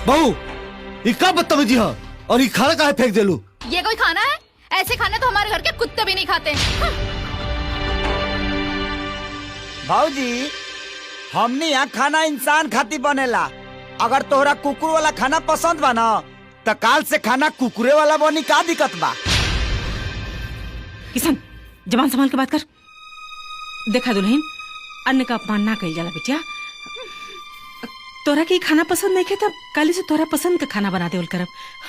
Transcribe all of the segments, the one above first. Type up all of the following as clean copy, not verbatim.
बहू ये क्या बदतमीजी है और ये खाना काहे फेंक देलू? ये कोई खाना है? ऐसे खाने तो हमारे घर के कुत्ते भी नहीं खाते। भाऊजी हमने यहाँ खाना इंसान खाती बनेला। अगर तोहरा कुकुर वाला खाना पसंद बा ना तो काल से खाना कुकुरे वाला बनी। का दिक्कत बा? किशन जबान संभाल के बात कर। देखा दुल्हन, अन्न का अपमान ना कही जाला बिटिया। तोरा के खाना पसंद नहीं के तब काली से तोरा पसंद का खाना बना देवल करब।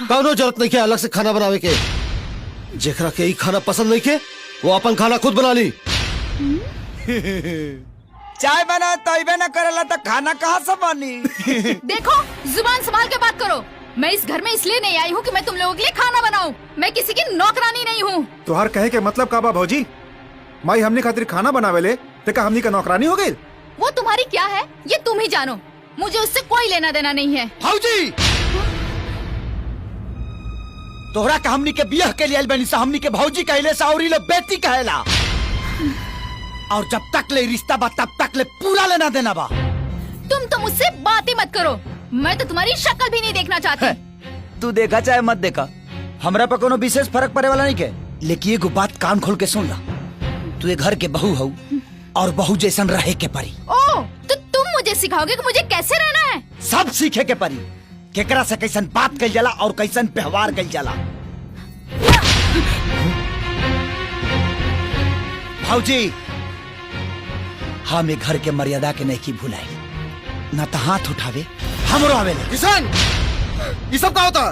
कौनो जरूरत नहीं के अलग से खाना बनावे के। जेकरा के ई खाना पसंद नहीं के वो अपन खाना खुद बना ली। चाय बना तैबे न करेला तो खाना कहाँ से बनी? देखो जुबान संभाल के बात करो। मैं इस घर में इसलिए नहीं आई हूँ कि मैं तुम लोगों के लिए खाना बनाऊं। मैं किसी की नौकरानी नहीं हूँ। तुहार कहे के मतलब का बा भौजी? माई हमने खातिर खाना बनावेले ते का हमनी का नौकरानी हो गई? वो तुम्हारी क्या है ये तुम ही जानो। मुझे उससे कोई लेना देना नहीं है। भाऊजी तोहरा का हमनी के बियाह के लिए बनी सा हमनी के भौजी कहले सा और ले बेटी कहेला। और जब तक ले रिश्ता बा तब तक ले पूरा लेना देना बा। तुम तो मुझसे बात ही मत करो। मैं तो तुम्हारी शक्ल भी नहीं देखना चाहती। तू देखा चाहे मत देखा हमरा पर कोनो विशेष फर्क पड़े वाला नहीं के। लेकिन एगो बात कान खोल के सुन ला। तू ये घर के बहू हो और बहू जैसन रहे के परी। ओ तो तुम मुझे सिखाओगे कि मुझे कैसे रहना है? सब सीखे के परी। केकरा से कैसन बात कइल जाला और कैसन व्यवहार कइल जाला। भौजी हम घर के मर्यादा के नहीं की भुलाई। न तो हाथ उठावे हमरो आवेले। किशन ये सब क्या होता?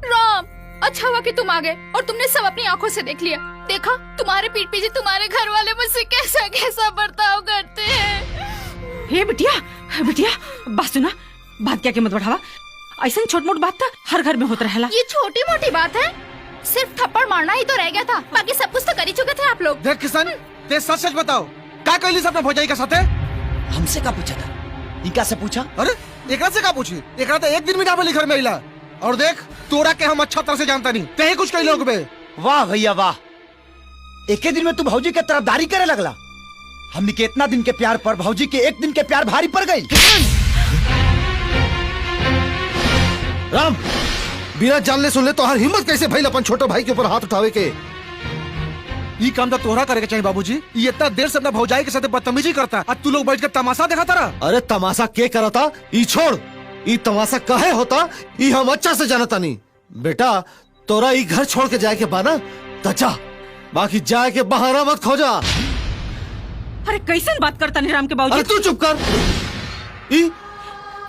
राम अच्छा हुआ कि तुम आ गए और तुमने सब अपनी आंखों से देख लिया। देखा तुम्हारे पीठ पीछे तुम्हारे घर वाले मुझसे कैसा कैसा बर्ताव करते हैं। हे बिटिया बिटिया बात सुना। बात क्या के मत बढ़ावा। ऐसा छोट मोट बात था हर घर में होता रहेला। ये छोटी मोटी बात है। सिर्फ थप्पड़ मारना ही तो रह गया था। बाकी सब कुछ तो कर ही चुके थे आप लोग। देख किशन ते सच सच बताओ क्या कहली अपने भौजाई के साथे? हमसे का पूछा था? इनका से पूछा? अरे एकरा से का पूछी? एकरा तो एक दिन भी ना बोली घर में आइला। और देख तोरा के हम अच्छा तरह से जानता नहीं ते ही कुछ कही लोग बे। वाह भैया वाह। एक दिन में तू भौजी के तरफदारी करे लगला। हमने के इतना दिन के प्यार पर भौजी के एक दिन के प्यार भारी पड़ गई। राम बिना जानले सुनले तो हर हिम्मत कैसे भइल अपन छोटे भाई के ऊपर हाथ उठावे के? ये काम तो तोहरा करे के चाहिए बाबूजी। ये इतना देर से अपना भौजाई के साथ बदतमीजी करता आज तू लोग बैठ कर तमाशा देखा तारा। अरे तमाशा के करता? ये छोड़ ये तमाशा काहे होता ये हम अच्छा से जानता नहीं। बेटा तोरा ये घर छोड़ के जाए के बाना तो जा, बाकी जाए के बहाना मत खोजा। अरे कैसन बात करता नहीं राम के बाबूजी? अरे तू चुप कर। ई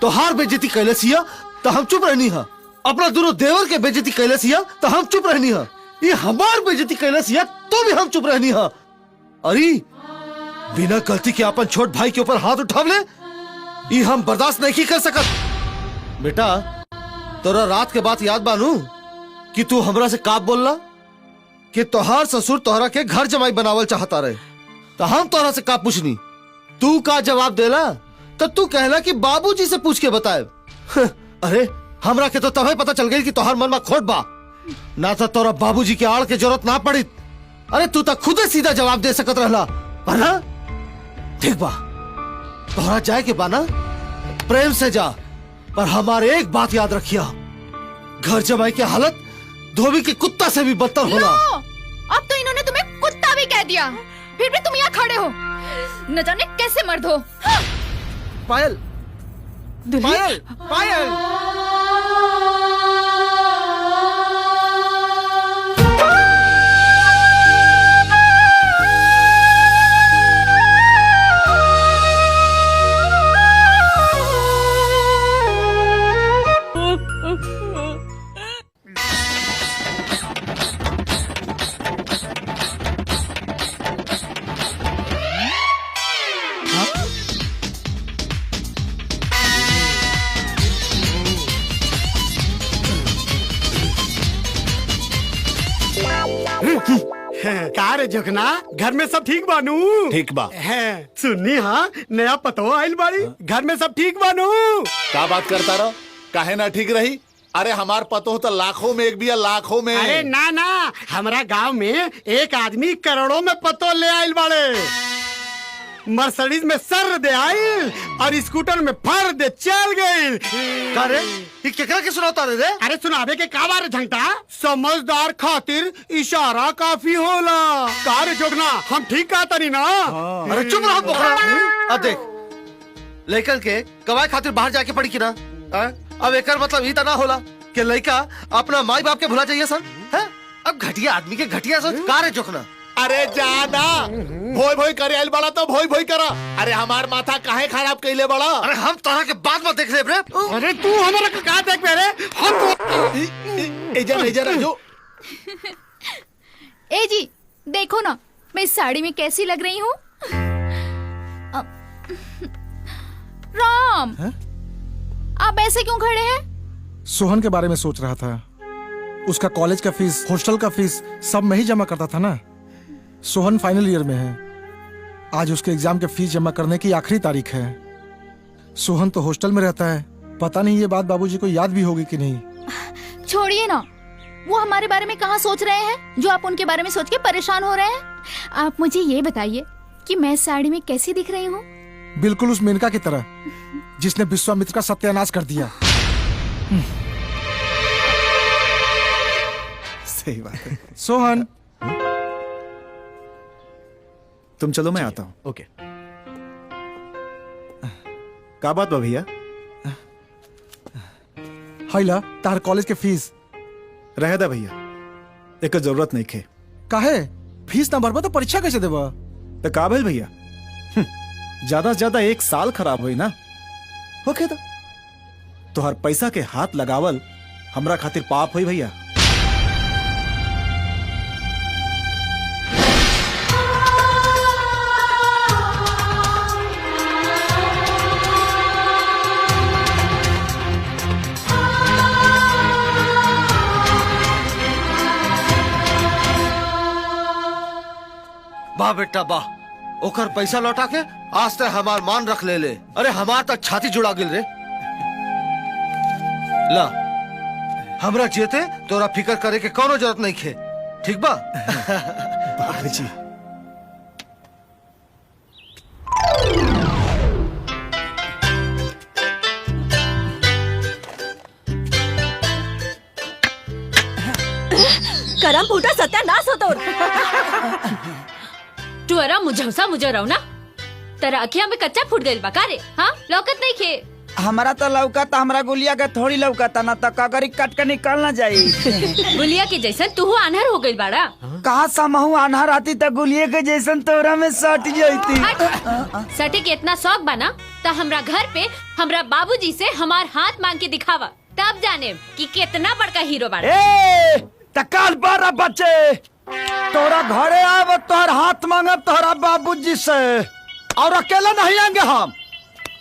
तोहार बेइज्जती कैले सिया तो हम चुप रहनी है। अपना दोनों देवर के बेइज्जती कैले सिया तो हम चुप रहनी है। ये हमार बेइज्जती कैले सिया तो भी हम चुप रहनी है। अरे बिना गलती के अपन छोट भाई के ऊपर हाथ उठावले ये हम बर्दाश्त नहीं कर सकत। बेटा तोरा रात के बात याद बानू कि तू हमरा से का बोलला कि तोहार ससुर तोहरा के घर जमाई बनावल चाहता रहे तो हम तोहरा से का पूछनी? तू का जवाब देला? तो तू कहला कि बाबूजी से पूछ के बताए। अरे हमरा के तो तभी पता चल गई कि तोहार मन में खोट बा। ना तो तोरा बाबूजी के आड़ के जरूरत ना पड़ी। अरे तू तो खुद सीधा जवाब दे सकत रहला पर ना। ठीक बा तोहरा जाए के बा ना प्रेम से जा, पर हमारे एक बात याद रखिया घर जमाई की हालत धोबी के कुत्ता से भी बदतर होला। अब तो इन्होंने तुम्हें कुत्ता भी कह दिया फिर भी तुम यहाँ खड़े हो। न जाने कैसे मर्द हो। पायल पायल पायल का रे जोखना घर में सब ठीक बानू? ठीक बा। है सुननी हाँ नया पतो आइल बाड़ी घर में सब ठीक बानू? का बात करता रहो काहे ना ठीक रही? अरे हमार पतो तो लाखों में एक भी है, लाखों में। अरे ना ना हमारा गांव में एक आदमी करोड़ों में पतो ले आइल बाड़े। मर्सिडीज में सर दे आई और स्कूटर में फर दे चल गई। का रे ये केकरा के सुनाता रे? अरे सुनावे के का बार झंटा, समझदार खातिर इशारा काफी होला। कार जोगना हम ठीक कहता नहीं ना। अरे चुप रहो बोकरा। अब देख लड़कन के कमाई खातिर बाहर जाके पड़ी कि ना, अब एकर मतलब ही तो ना होला कि लड़का अपना माई बाप के भुला जाइए सर है? अब घटिया आदमी के घटिया सोच का रे जोखना। अरे जाना भोई भोई करे आइल बड़ा तो भोई भोई करा। अरे हमार माथा काहे खराब कैले बड़ा? अरे हम तरह के बात मत देख ले रे। अरे तू हमारा का देख पे रे, हम तो इधर जो ए जी देखो ना मैं इस साड़ी में कैसी लग रही हूँ। राम आप ऐसे क्यों खड़े हैं? सोहन के बारे में सोच रहा था। उसका कॉलेज का फीस, हॉस्टल का फीस सब मैं ही जमा करता था ना। सोहन फाइनल ईयर में है। आज उसके एग्जाम के फीस जमा करने की आखिरी तारीख है। सोहन तो हॉस्टल में रहता है। पता नहीं ये बात बाबूजी को याद भी होगी कि नहीं। छोड़िए ना, वो हमारे बारे में कहाँ सोच रहे हैं जो आप उनके बारे में सोच के परेशान हो रहे हैं। आप मुझे ये बताइए कि मैं इस साड़ी में कैसी दिख रही हूँ? बिल्कुल उस मेनका की तरह जिसने विश्वामित्र का सत्यानाश कर दिया। सही बात है। सोहन तुम चलो मैं आता हूँ। ओके। का बात बा भैया? हाइला तार कॉलेज के फीस रह दा भैया, एक जरूरत नहीं खे। काहे? फीस ना भरबा तो परीक्षा कैसे देबा? तो का भइल भैया, ज्यादा से ज्यादा 1 साल खराब हुई ना। ओके तो तोहर पैसा के हाथ लगावल हमरा खातिर पाप हुई भैया। वाह बेटा वाह, ओकर पैसा लौटा के आज तक हमार मान रख ले ले। अरे हमार तक छाती जुड़ा गिल रे। ला हमरा जेते तोरा फिकर करे के कोनो जरूरत नहीं खे, ठीक बा? बाबूजी करम फूटा सत्यानाश होतो। टुअरा मुझौसा मुझो रहो ना, तेरा अखिया में कच्चा फूट गइल बा का रे? हाँ लौकत नहीं खे। हमारा तो लौकता, हमरा गुलिया के थोड़ी लौकता ना, तो कगरी कट के निकल ना जाई। गुलिया के जैसन तू आन्हर हो गइल बाड़ा। कहा समहू आन्हर आती तो गुलिये के जैसन तोरा में सट जाती। सटे के इतना शौक बना तो हमरा घर पे हमरा बाबूजी से हमार हाथ मांग के दिखावा, तब जाने कि कितना बड़का हीरो बाड़ा। ए तकाल बारा बच्चे, तोरा घरे आब तोहर हाथ मांगब तोहरा बाबूजी से, और अकेला नहीं आएंगे हम,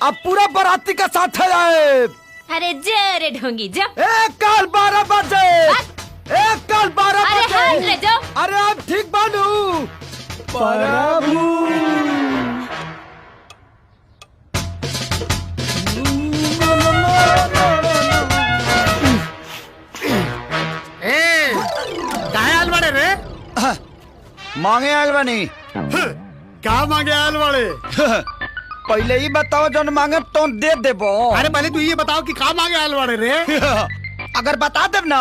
अब पूरा बराती के साथ आए। अरे जा रे ढोंगी जा। एक काल 12 बजे, एक काल 12 अरे बजे। हाथ ले जाओ। अरे अब ठीक बानू प्रभु। आयल बड़े रे, मांगे आयल बनी। क्या मांगे आयल बड़े? पहले ही बताओ जो मांगे तो दे देबो। अरे पहले तू ये बताओ कि क्या मांगे आयल बड़े रे? अगर बता देब ना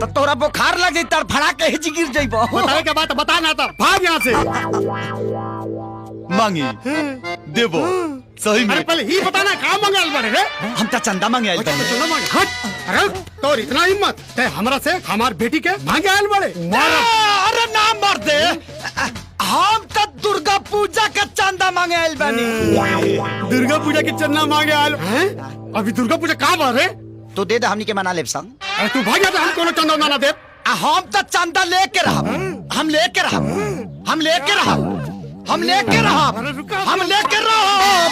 तो तोरा बुखार लग जाई, तर फड़ा के हिच गिर जाइबो। बताए के बात बता ना, तो भाग यहाँ से। मांगी देबो सही अरे पहले ही बता ना, क्या मांगे आयल बड़े रे? हम तो चंदा मांगे आयल अच्छा, तो चलो मांगे। हट। अरे तो इतना हिम्मत ते हमरा से हमार बेटी के मांगे आयल बड़े? अरे ना मर दे, हम तो दुर्गा पूजा का चंदा मांगे आयल बनी। दुर्गा पूजा की चंदा मांगे आयल हैं? अभी दुर्गा पूजा कहाँ बार है? तो दे दे, हमनी के मना लेब संग। अरे तू भाग जा, हम कोनो चंदा ना दे। हम तो चंदा लेके रहब, हम लेके रहब, हम लेके रहब, हम लेके रहब, हम लेके रहब।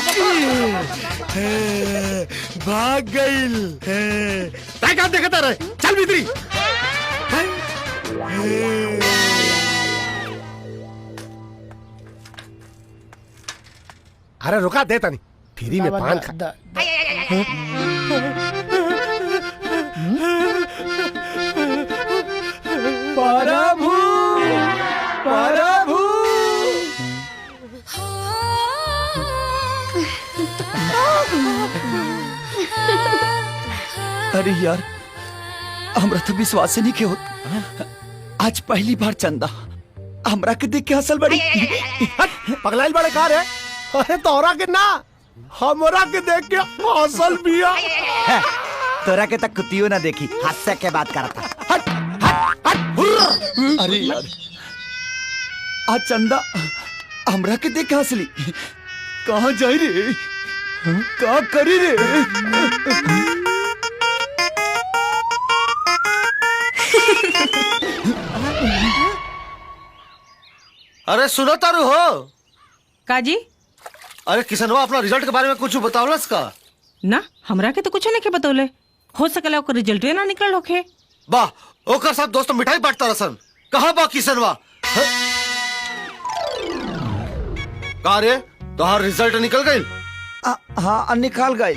भाग गइल। तय का देखता रहे, चल भीतरी। अरे रुका देता नहीं, फ्री में पान खा। प्रभु प्रभु अरे यार, हमरा तो विश्वास ही नहीं के होत। आज पहली बार चंदा हमरा के देख के हंसल बड़ी। पगलाइल बड़े कार है। अरे तोरा के ना, हमरा के देख के हौसल बिया। तोरा के तक कुतियो ना देखी, हास्य के बात करता। हट हट हट। अरे यार, आज चंदा हमरा के देख के हंसली। कहाँ जाई रे, का करी रे? अरे सुनो तारू हो। काजी? अरे किसनवा अपना रिजल्ट के बारे में कुछ बतावलस का? ना, हमरा के तो कुछ नहीं के बतौले। हो सकला ओकर रिजल्ट ना निकल होखे। वाह, ओकर साथ दोस्त मिठाई बांटता रसन। कहाँ बा किसनवा? का रे, तोहार रिजल्ट निकल गइल? हाँ, निकाल गई।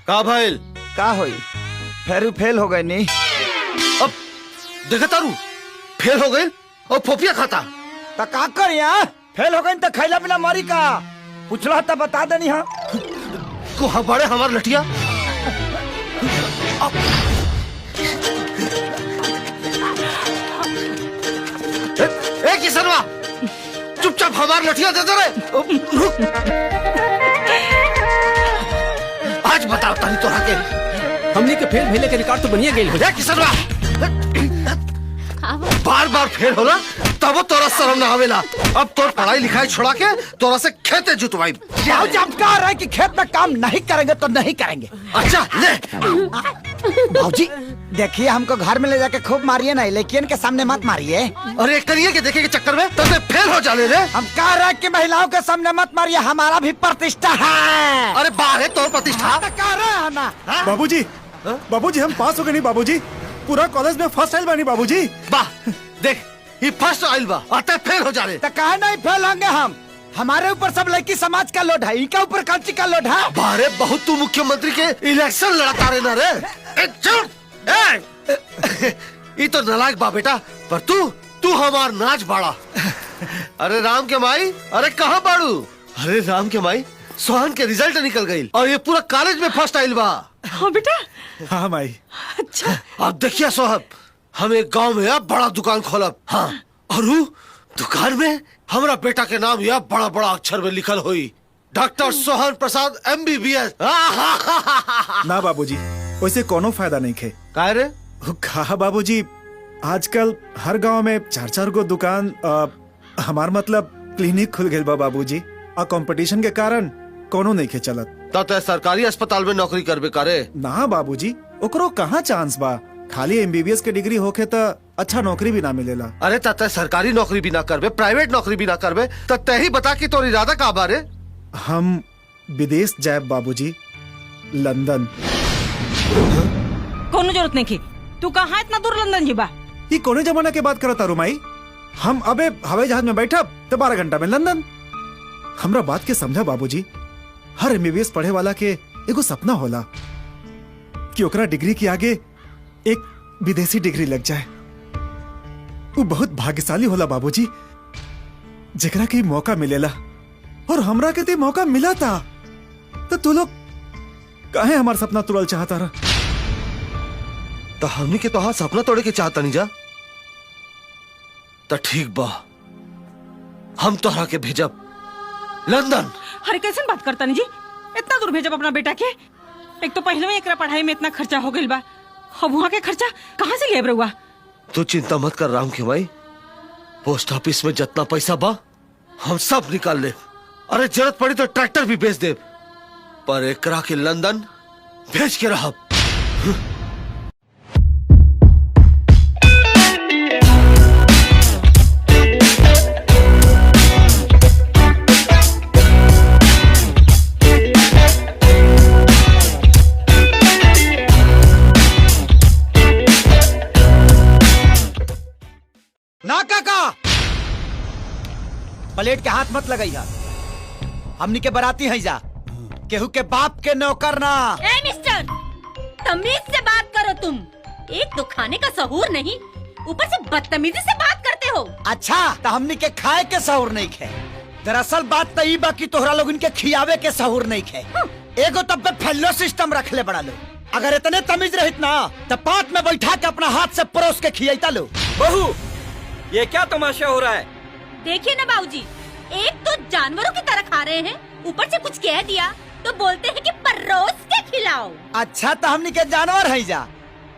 का भइल? का होई, फेरू फेल हो गई नी। अब देखा तारू, फेल हो गइल और फोफिया खाता। तो का कर यहाँ, फेल हो गई तो खैला पिला मारी का? पूछला तो बता देनी। हाँ को हमारे हमार लठिया। ए किसनवा, चुपचाप हमार लठिया दे दे रे। आज बताओ तानी तोरा के हमने के फेल भेले के रिकॉर्ड तो बनिए गेल। ए किसनवा, बार बार फेल होला तब तोरा शर्म ना आवेला। अब तोर पढ़ाई लिखाई छोड़ा के तोरा से खेते जुतवाई। जब कह रहे कि खेत में काम नहीं करेंगे तो नहीं करेंगे। अच्छा ले। भाजी देखिए, हमको घर में ले जाके खूब मारिए ना, लेकिन के सामने मत मारिए। अरे करिए के देखे के चक्कर में तब फेल हो जाले रे। हम कह रहे कि महिलाओं के सामने मत मारिए, हमारा भी प्रतिष्ठा है। अरे बाहर है तोर प्रतिष्ठा। तो कह रहे हैं ना। बाबूजी, बाबूजी हम पास हो गए नहीं बाबूजी, पूरा कॉलेज में फर्स्ट आइल बानी बाबूजी। वाह, देख ये फर्स्ट आइल बा, आते फेल हो जाले। तो कहे नहीं फेल होंगे हम? हमारे ऊपर सब लड़की समाज का लोड है, इनके ऊपर कल्ची का लोड है। बारे बहुत तू मुख्यमंत्री के इलेक्शन लड़ता रहे ना रे। ए चुप, ये तो नालायक बा बेटा, पर तू हमार नाच बाड़ा। अरे राम के माई, अरे कहाँ बाड़ू? अरे राम के माई, सोहन के रिजल्ट निकल गई और ये पूरा कॉलेज में फर्स्ट आइल बा। हाँ बेटा। हाँ माई। अच्छा, अब देखिए सोहब, हम एक गांव में अब बड़ा दुकान खोलब। हाँ, और वो दुकान में हमारा बेटा के नाम यह बड़ा बड़ा अक्षर में लिखल हुई, डॉक्टर सोहन प्रसाद MBBS। ना बाबूजी, वैसे कोनो फायदा नहीं खे। का रे? कहा बाबूजी, आजकल हर गांव में 4-4 गो दुकान, हमार मतलब क्लिनिक खुल गए बा बाबूजी, और कंपटीशन के कारण कोनो नहीं खे चलत। तो सरकारी अस्पताल में नौकरी करबे करे? ना बाबूजी, ओकरो कहाँ चांस बा, खाली MBBS के डिग्री होके तो अच्छा नौकरी भी ना मिलेला। अरे तय सरकारी नौकरी भी ना करबे, प्राइवेट नौकरी भी ना करबे, तो तय ही बता कि तोर इरादा का बारे? हम विदेश जाए बाबूजी, लंदन। कोनो जरूरत नहीं की, तू कहाँ इतना दूर लंदन जीबा? ये कोने जमाना के बात करता रुमाई? हम अबे हवाई जहाज में बैठा तो 12 घंटा में लंदन। हमरा बात के समझा बाबूजी, हर MBBS पढ़े वाला के एगो सपना होला कि ओकरा डिग्री के आगे एक विदेशी डिग्री लग जाए। वो बहुत भाग्यशाली होला बाबूजी, जेकरा के मौका मिलेला, और हमरा के ते मौका मिला था। तो तू लोग काहे हमार सपना तुड़ल चाहता रहा? तो हमनी के तोहार सपना तोड़े के चाहता नहीं जा। तो ठीक बा, हम तोहरा के भेजब लंदन। अरे कैसे बात करता नहीं जी, इतना दूर भेजब अपना बेटा के? एक तो पहले में एकरा पढ़ाई में इतना खर्चा हो गइल बा, अब वहाँ के खर्चा कहाँ से लेब रहुआ? तू चिंता मत कर राम के भाई, पोस्ट ऑफिस में जितना पैसा बा हम सब निकाल ले। अरे जरूरत पड़ी तो ट्रैक्टर भी बेच दे, पर एकरा के लंदन भेज के रहब। ना काका, प्लेट के हाथ मत लगाइया, हमनी के बराती है जा, केहू के बाप के नौकर ना। ए मिस्टर, तमीज से बात करो तुम। एक तो खाने का सहूर नहीं, ऊपर से बदतमीजी से बात करते हो। अच्छा, तो हमनी के खाए के सहूर नहीं खे। दरअसल बात तो ई बा कि तोहरा लोग इनके खियावे के सहूर नहीं खे। एगो तब पे फैलो सिस्टम रख ले बड़ा लो। अगर इतने तमीज रहित ना तो पात में बैठा के अपना हाथ से परोस के खियाता लो। बहू, ये क्या तमाशा हो रहा है? देखिए ना बाबूजी, एक तो जानवरों की तरह खा रहे हैं, ऊपर से कुछ कह दिया तो बोलते हैं कि परोस के खिलाओ। अच्छा तो हमनी के जानवर है जा।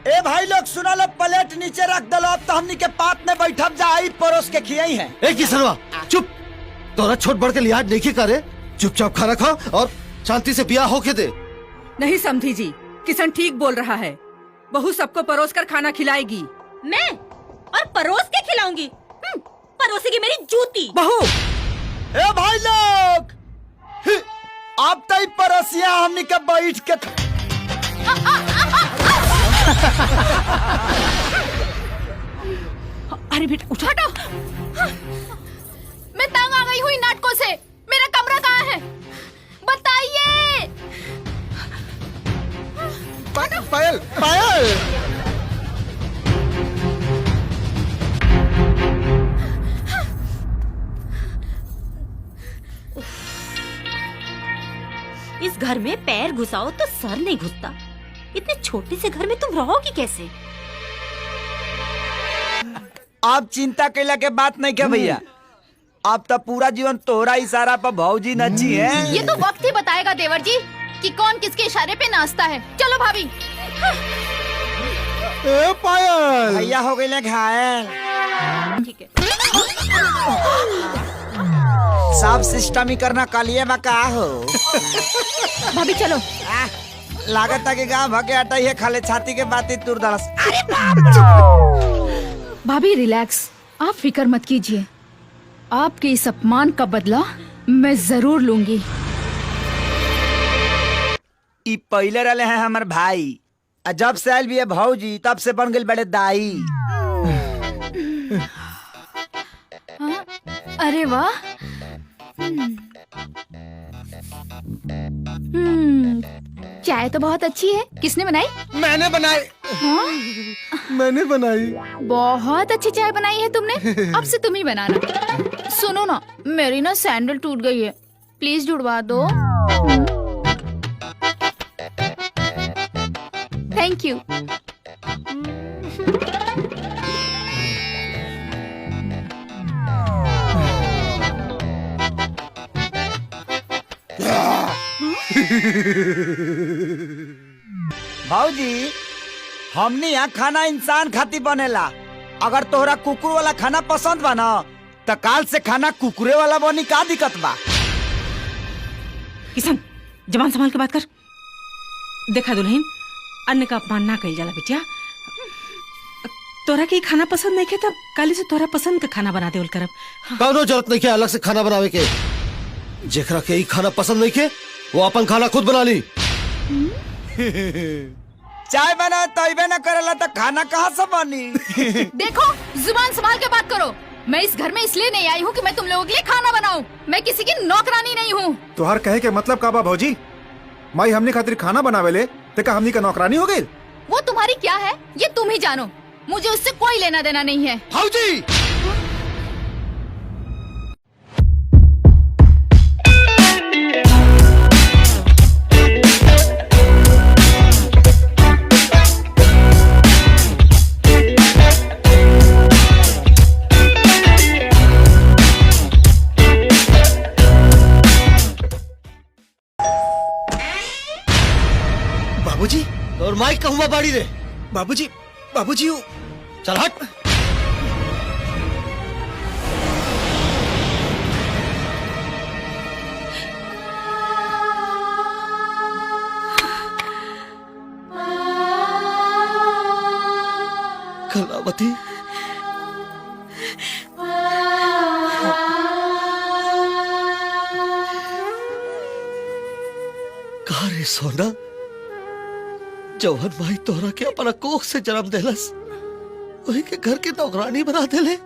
ए भाई लोग सुना लो, प्लेट नीचे रख दलो। अब तो हमनी के पात में बैठब जा, आई परोस के खियाई है। ए किसनवा चुप, तोरा छोट बड़ के लिहाज नहीं करे, चुपचाप खाना खा और शांति से बियाह होके दे। नहीं समझी जी, किशन ठीक बोल रहा है। बहू सबको परोस कर खाना खिलाएगी। मैं और परोस के खिलाऊंगी? परोसेगी मेरी जूती। बहू ए भाई लोग, अब तई परोसिया हमनी के बैठ के अरे बेटा उठो। हटो। मैं तंग आ गई हूँ इन नाटकों से। मेरा कमरा कहाँ है? बताइए। पायल पायल इस घर में पैर घुसाओ तो सर नहीं घुसता। इतने छोटे से घर में तुम रहोगी कैसे? आप चिंता कैला के बात नहीं क्या भैया। आप तो पूरा जीवन तोहरा इशारा पर भौजी नची है। ये तो वक्त ही बताएगा देवर जी कि कौन किसके इशारे पे नाचता है। चलो भाभी। ए पायल भैया हो गए घायल। ठीक है। सब सिस्टम ही करना कालिए बा का हो। भाभी चलो। लागत है कि गाँव भगे हटाई है, खाले छाती के बात ही तुर दलस। भाभी रिलैक्स, आप फिक्र मत कीजिए। आपके इस अपमान का बदला मैं जरूर लूंगी। ई पहले रहे हैं हमार भाई, आ जब से आयल भी है भौजी तब से बन गई बड़े दाई। हाँ? अरे वाह। चाय तो बहुत अच्छी है। किसने बनाई? मैंने बनाई। हाँ? मैंने बनाई। बहुत अच्छी चाय बनाई है तुमने। अब से तुम ही बनाना। सुनो ना, मेरी ना सैंडल टूट गई है, प्लीज जुड़वा दो। Thank you. भौजी, हमने यहाँ खाना इंसान खाती बनेला। अगर तोहरा कुकुर वाला खाना पसंद बा ना तो काल से खाना कुकुरे वाला बनी। का दिक्कत बा? किशन जबान संभाल के बात कर। देखा दुल्हन, अन्न का अपमान ना कही जाला बिटिया। तोरा के खाना पसंद नहीं के तब काली से तोरा पसंद का खाना बना देवल करब। कौनो जरूरत नहीं के अलग से खाना बनावे के। जेकरा के ही खाना पसंद नहीं के वो अपन खाना खुद बना ली। चाय बना तैबे न करेला तो खाना कहाँ से बनी? देखो, जुबान संभाल के बात करो। मैं इस घर में इसलिए नहीं आई हूँ कि मैं तुम लोगों के लिए खाना बनाऊं। मैं किसी की नौकरानी नहीं हूँ। तुहार कहे के मतलब का बा भौजी? माई हमने खातिर खाना बनावे ले ते का हमनी का नौकरानी हो गई? वो तुम्हारी क्या है ये तुम ही जानो। मुझे उससे कोई लेना देना नहीं है। भौजी, बाबूजी और माइक कहूँ बाड़ी रे। बाबूजी बाबूजी चल हट। कलावती, कहा रे सोना, जवान भाई तोहरा के अपना कोख से जन्म देलस, वही के घर के नौकरानी बना देले।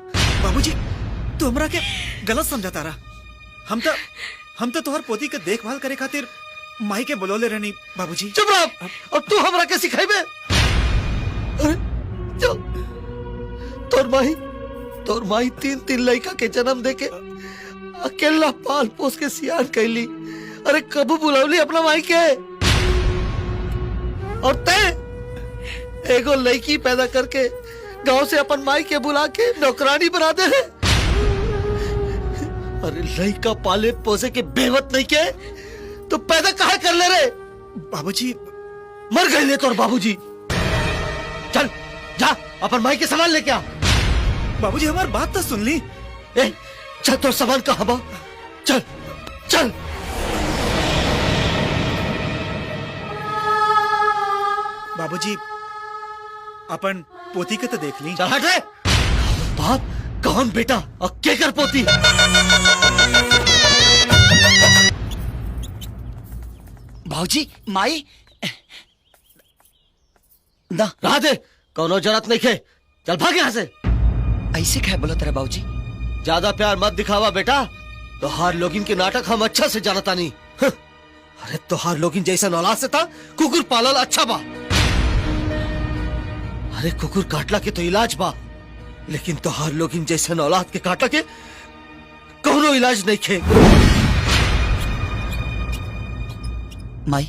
बाबूजी तू हमरा के गलत समझता रहा। हम तो तोहर पोती के देखभाल करे खातिर माई के बुलौले रहनी। बाबूजी चुप रह। अब तू हमरा के सिखाइबे? अरे चल, तोर माई तीन लड़का के जन्म देके अकेला पाल पोस के सियान कैली अरे कबू बुलावली अपना माई के और तय एगो लड़की पैदा करके गांव से अपन माई के बुला के नौकरानी बना दे। अरे लड़का पाले पोसे के बेवत नहीं के तो पैदा काहे कर ले रे? बाबूजी मर गए ले तोर बाबूजी। चल जा अपन माई के सामान लेके आ। बाबूजी हमारी बात तो सुन ली। ए, चल तोर सामान कहाँ बा? चल चल। बाबूजी अपन पोती के तो देख ली। चल हट रे। बाप कौन बेटा और के कर पोती? भाजी माई ना रहा दे, कोनो जरूरत नहीं खे। चल भाग यहाँ से। ऐसे क्या बोला तेरा बाबूजी? ज्यादा प्यार मत दिखावा बेटा। तोहार लोगिन के नाटक हम अच्छा से जानता नहीं। अरे तोहार लोगिन जैसा औलाद से था कुकुर पालल अच्छा बा। अरे कुकुर काटला के तो इलाज बा, लेकिन तोहार लोगिन जैसे औलाद के काटला के कोनो इलाज नहीं खे। माई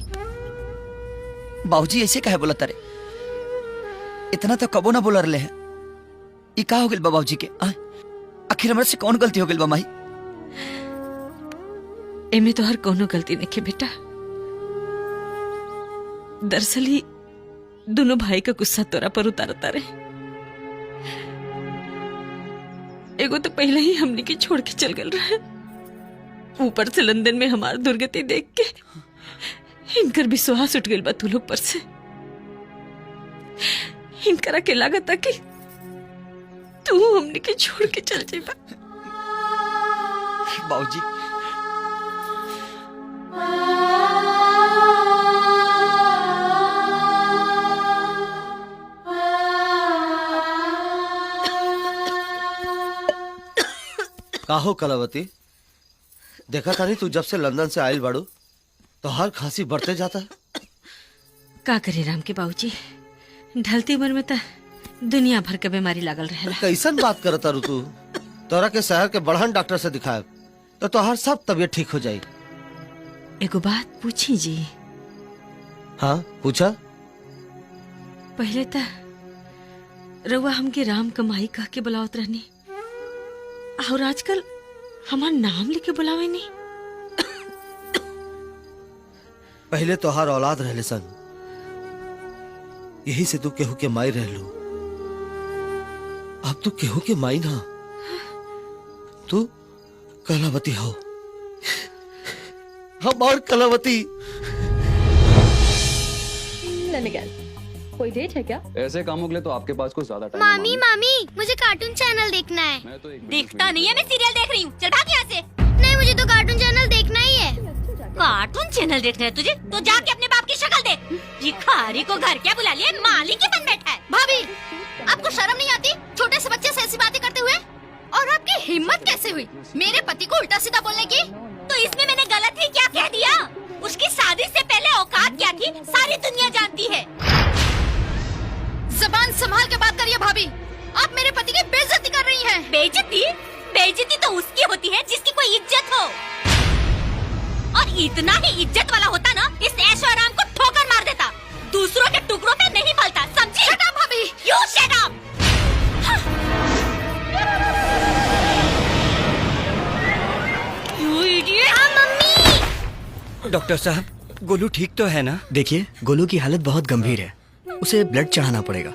बाबूजी ऐसे काहे बोला तारे? इतना तो कबो ना बोला रहे हैं। ये का हो गइल बा बाबूजी के? आखिर हमरा से कौन गलती हो गइल बा माई? एमे तो हर कोनो गलती नहीं के बेटा। दरअसल ही दोनों भाई का गुस्सा तोरा पर उतारता रहे। एगो तो पहले ही हमने के छोड़ के चल गल रहा। ऊपर से लंदन में हमार दुर्गति देख के इनकर विश्वास उठ गइल बा तू लोग पर से। इनकरा के लागत कि तू हमने के छोड़ के चल जाइबा। बाबूजी काहो कलावती, देखा था नहीं तू जब से लंदन से आयल बाड़ू तो हर खांसी बढ़ते जाता है। का करे राम के बाबूजी, ढलती उम्र में तो दुनिया भर के बीमारी लागल रहेला। कैसन बात करता रू तू? तोरा के शहर के बड़हन डॉक्टर से दिखाए तो तोहार सब तबीयत ठीक हो जाई। एगो बात पूछी जी? हाँ पूछा। पहले तो रउआ हमके राम कमाई कह के बुलावत रहनी, और आजकल हमार नाम लेके बुलावे नहीं। पहले तोहार औलाद रहले सन, यही से तू केहू के माई रहलू। अब तू केहू के माई ना, तू कलावती हो। हमार कलावती। कोई डेट है क्या? ऐसे कामों के लिए तो आपके पास कुछ ज्यादा टाइम। मामी मामी मुझे कार्टून चैनल देखना है। मैं तो एक देखता नहीं है, मैं सीरियल देख रही हूँ। चल भाग यहाँ से। नहीं मुझे तो कार्टून चैनल देखना ही है। कार्टून चैनल देखना है तुझे? तो जाके अपने बाप की शक्ल देख। भिखारी को घर क्या बुला लिया, मालिक ही बन बैठा है। भाभी आपको शर्म नहीं आती छोटे से बच्चे से ऐसी बातें करते हुए? और आपकी हिम्मत कैसे हुई मेरे पति को उल्टा सीधा बोलने की? तो इसमें मैंने गलत ही क्या कह दिया? उसकी शादी से पहले औकात क्या थी सारी दुनिया जानती है। जबान संभाल के बात करिए भाभी, आप मेरे पति की बेइज्जती कर रही हैं। बेइज्जती? बेइज्जती तो उसकी होती है जिसकी कोई इज्जत हो। और इतना ही इज्जत वाला होता ना, इस ऐशो आराम को ठोकर मार देता, दूसरों के टुकड़ों पे नहीं पलता, समझी? शट अप भाभी। You shut up! You idiot! हाँ मम्मी। डॉक्टर साहब गोलू ठीक तो है ना? देखिए गोलू की हालत बहुत गंभीर है, उसे ब्लड चढ़ाना पड़ेगा।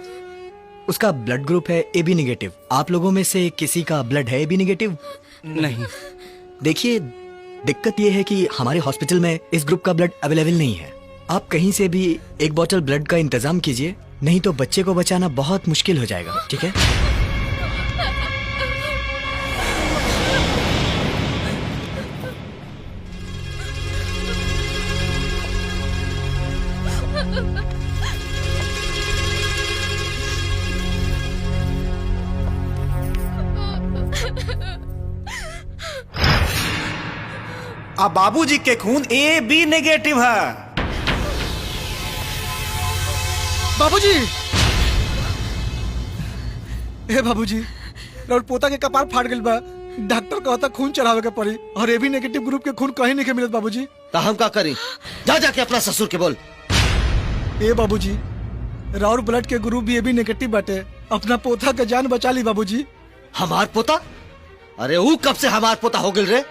उसका ब्लड ग्रुप है AB नेगेटिव। आप लोगों में से किसी का ब्लड है AB नेगेटिव? नहीं। देखिए दिक्कत ये है कि हमारे हॉस्पिटल में इस ग्रुप का ब्लड अवेलेबल नहीं है। आप कहीं से भी एक बोतल ब्लड का इंतजाम कीजिए, नहीं तो बच्चे को बचाना बहुत मुश्किल हो जाएगा। ठीक है? अब बाबूजी के खून AB नेगेटिव है। बाबूजी, ए बाबूजी, और पोता के कपार फाट गइल बा। डॉक्टर कहता खून चढ़ावे के पड़ी और ए बी नेगेटिव ग्रुप के खून कहीं नहीं के मिलत बाबूजी। तो हम का करी? जा जाके अपना ससुर के बोल। ए बाबूजी, राउर ब्लड के ग्रुप भी ए बी नेगेटिव बाटे, अपना पोता के जान बचा ली बाबूजी। हमार पोता? अरे वो कब से हमार पोता हो गिल रे?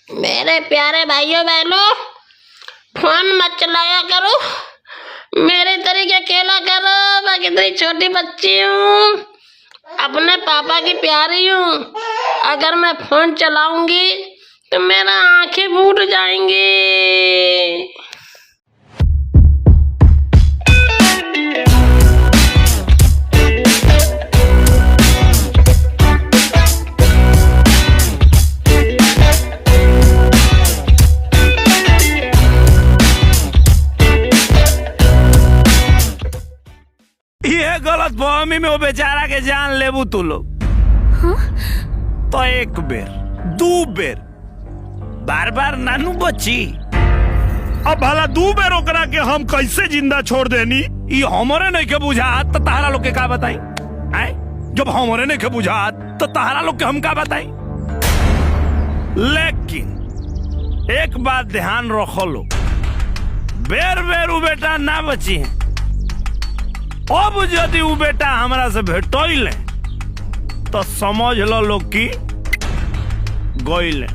मेरे प्यारे भाइयों बहनों, फोन मत चलाया करो, मेरे तरीके अकेला करो। मैं कितनी छोटी बच्ची हूँ, अपने पापा की प्यारी हूँ। अगर मैं फोन चलाऊंगी तो मेरा आंखें फूट जाएंगी। ये गलत फहमी में वो बेचारा के जान लेबू तू लोग। तो एक बेर, दू बेर, बार बार नानू बची। अब भला दू बेर ओकरा के हम कैसे जिंदा छोड़ देनी, ये हमरे नहीं के बुझात तो तहरा लोग के का बताई? आए जब हमरे नहीं के बुझात तो तहरा लोग के हम का बताई? लेकिन एक बात ध्यान रखो लो, बेर बेर वो बेटा ना बची है। अब यदि वो बेटा हमरा से भेटोइले तो समझ लो लोग की गइले।